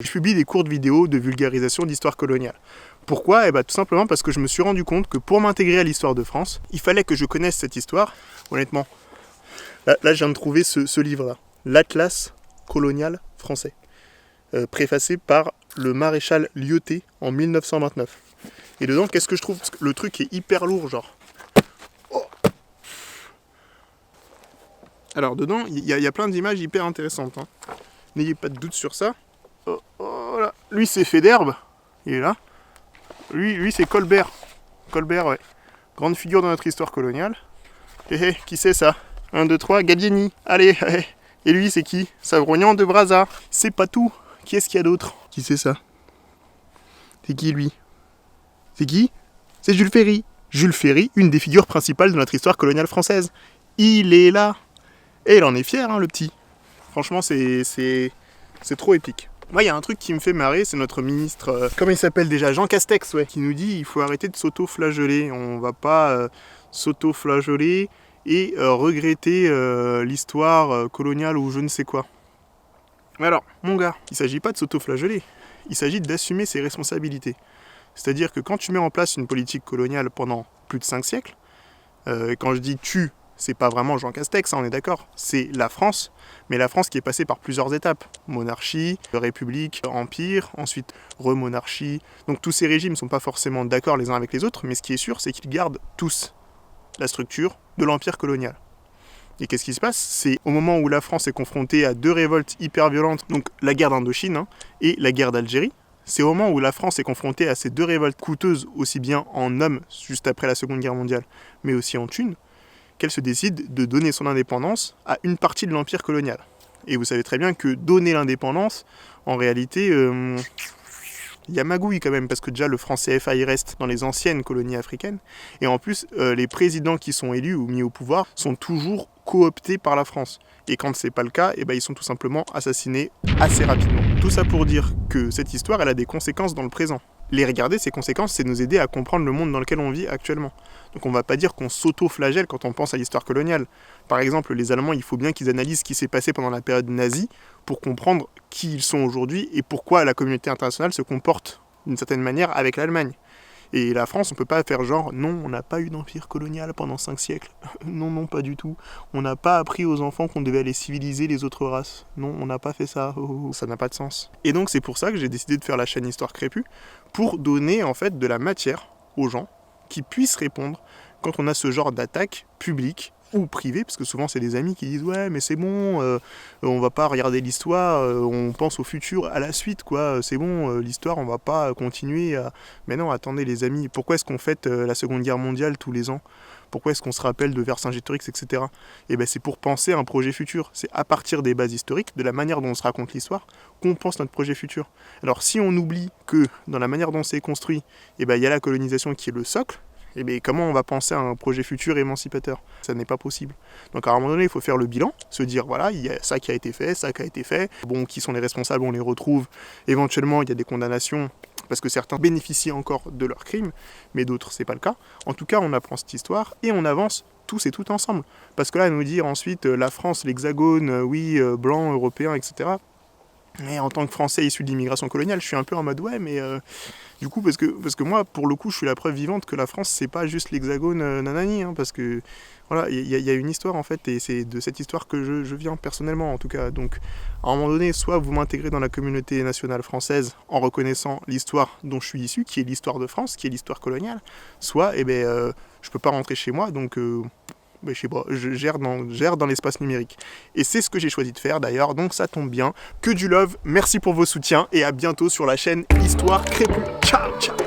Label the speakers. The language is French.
Speaker 1: Je publie des courtes vidéos de vulgarisation d'histoire coloniale. Pourquoi ? Tout simplement parce que je me suis rendu compte que pour m'intégrer à l'histoire de France, il fallait que je connaisse cette histoire. Honnêtement, là je viens de trouver ce livre-là, l'Atlas colonial français, préfacé par le maréchal Lyautey en 1929. Et dedans, qu'est-ce que je trouve ? Parce que le truc est hyper lourd, genre. Oh. Alors dedans, il y a plein d'images hyper intéressantes. N'ayez pas de doute sur ça. Oh là. Lui c'est Faidherbe, il est là. Lui c'est Colbert. Colbert, ouais. Grande figure de notre histoire coloniale. Qui c'est ça ? 1, 2, 3, Gallieni. Allez. Et lui c'est qui ? Savrognan de Brazza. C'est pas tout. Qui est-ce qu'il y a d'autre ? Qui c'est ça ? C'est qui lui ? C'est qui ? C'est Jules Ferry. Jules Ferry, une des figures principales de notre histoire coloniale française. Il est là. Et il en est fier, le petit. Franchement, c'est trop épique. Moi, il y a un truc qui me fait marrer, c'est notre ministre, comment il s'appelle déjà ? Jean Castex, ouais, qui nous dit il faut arrêter de s'auto-flageller. On va pas s'auto-flageller et regretter l'histoire coloniale ou je ne sais quoi. Mais alors, mon gars, il s'agit pas de s'auto-flageller, il s'agit d'assumer ses responsabilités. C'est-à-dire que quand tu mets en place une politique coloniale pendant plus de 5 siècles, quand je dis tu, c'est pas vraiment Jean Castex, on est d'accord, c'est la France, mais la France qui est passée par plusieurs étapes. Monarchie, république, empire, ensuite remonarchie. Donc tous ces régimes ne sont pas forcément d'accord les uns avec les autres, mais ce qui est sûr, c'est qu'ils gardent tous la structure de l'empire colonial. Et qu'est-ce qui se passe ? C'est au moment où la France est confrontée à 2 révoltes hyper violentes, donc la guerre d'Indochine et la guerre d'Algérie. C'est au moment où la France est confrontée à ces 2 révoltes coûteuses, aussi bien en hommes, juste après la Seconde Guerre mondiale, mais aussi en thunes, qu'elle se décide de donner son indépendance à une partie de l'empire colonial. Et vous savez très bien que donner l'indépendance, en réalité, il y a magouille quand même, parce que déjà le franc CFA y reste dans les anciennes colonies africaines, et en plus, les présidents qui sont élus ou mis au pouvoir sont toujours cooptés par la France. Et quand c'est pas le cas, ils sont tout simplement assassinés assez rapidement. Tout ça pour dire que cette histoire, elle a des conséquences dans le présent. Les regarder, ces conséquences, c'est nous aider à comprendre le monde dans lequel on vit actuellement. Donc on va pas dire qu'on s'auto-flagelle quand on pense à l'histoire coloniale. Par exemple, les Allemands, il faut bien qu'ils analysent ce qui s'est passé pendant la période nazie pour comprendre qui ils sont aujourd'hui et pourquoi la communauté internationale se comporte d'une certaine manière avec l'Allemagne. Et la France, on peut pas faire genre, non, on n'a pas eu d'empire colonial pendant 5 siècles. Non, pas du tout. On n'a pas appris aux enfants qu'on devait aller civiliser les autres races. Non, on n'a pas fait ça. Ça n'a pas de sens. Et donc c'est pour ça que j'ai décidé de faire la chaîne Histoire Crépue, pour donner en fait de la matière aux gens qui puissent répondre quand on a ce genre d'attaque publique ou privée, parce que souvent c'est des amis qui disent ouais mais c'est bon, on va pas regarder l'histoire, on pense au futur, à la suite quoi, c'est bon, l'histoire on va pas continuer à... Mais non, attendez les amis, pourquoi est-ce qu'on fête la Seconde Guerre mondiale tous les ans ? Pourquoi est-ce qu'on se rappelle de Vercingétorix, etc. Et c'est pour penser à un projet futur, c'est à partir des bases historiques, de la manière dont on se raconte l'histoire, qu'on pense notre projet futur. Alors si on oublie que dans la manière dont c'est construit, il y a la colonisation qui est le socle, comment on va penser à un projet futur émancipateur ? Ça n'est pas possible. Donc à un moment donné, il faut faire le bilan, se dire voilà, il y a ça qui a été fait, ça qui a été fait. Bon, qui sont les responsables, on les retrouve. Éventuellement, il y a des condamnations, parce que certains bénéficient encore de leurs crimes, mais d'autres, c'est pas le cas. En tout cas, on apprend cette histoire et on avance tous et toutes ensemble. Parce que là, nous dire ensuite la France, l'Hexagone, oui, blanc, européen, etc. Mais en tant que Français issu de l'immigration coloniale, je suis un peu en mode ouais, mais du coup, parce que moi, pour le coup, je suis la preuve vivante que la France, c'est pas juste l'Hexagone nanani, parce que voilà, il y a une histoire en fait, et c'est de cette histoire que je viens personnellement en tout cas. Donc, à un moment donné, soit vous m'intégrez dans la communauté nationale française en reconnaissant l'histoire dont je suis issu, qui est l'histoire de France, qui est l'histoire coloniale, soit, je peux pas rentrer chez moi, donc. Je sais pas, je gère dans l'espace numérique. Et c'est ce que j'ai choisi de faire d'ailleurs, donc ça tombe bien. Que du love, merci pour vos soutiens et à bientôt sur la chaîne Histoire Crépue. Ciao, ciao.